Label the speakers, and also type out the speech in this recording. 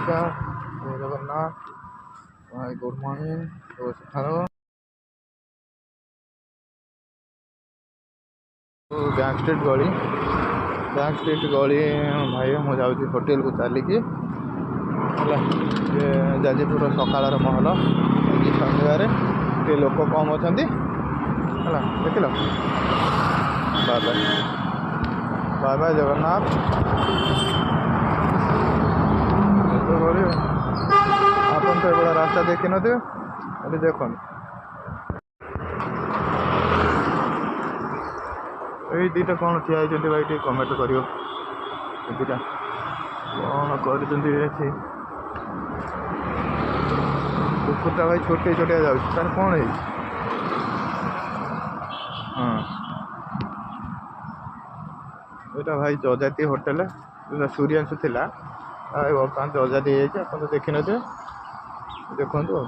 Speaker 1: नमस्कार, जय जगन्नाथ भाई, गुड मॉर्निंग। तो सकाଳ ବ୍ୟାକ୍ ଷ୍ଟ୍ରିଟ୍ ଗଳି ଭାଇ ମୁଁ ଯାଉଛି ହୋଟେଲକୁ ଚାଲିକି ହେଲା। ଯାଜପୁର ସକାଳର ମହଲ ଆଜି ଶନିବାର, ଟିକେ ଲୋକ କମ୍ ଅଛନ୍ତି ହେଲା। ଦେଖିଲ, bye bye bye bye Jagannath. ଗଳି ଆପଣ ତ ଏଭଳିଆ ରାସ୍ତା ଦେଖିନଥିବେ, ଏଠି ଦେଖନ୍ତୁ। ଏଇ ଦୁଇଟା କ'ଣ ଠିଆ ହେଇଛନ୍ତି ଭାଇ, ଟିକେ କମେଣ୍ଟ କରିବ। ଏ ଦୁଇଟା କ'ଣ କରିଛନ୍ତି ଏଠି? କୁକୁରଟା ଭାଇ ଛୋଟିଆ ଛୋଟିଆ ଯାଉଛି, ତାର କ'ଣ ହେଇଛି? ହଁ, ଏଇଟା ଭାଇ ଜଜାତି ହୋଟେଲ, ଯେଉଁଟା ସୂର୍ଯ୍ୟାଂଶୁ ଥିଲା ବର୍ତ୍ତମାନ ଜଜାତି ହେଇଯାଇଛି। ଆପଣ ତ ଦେଖିନଥିବେ, ଦେଖନ୍ତୁ ଆଉ।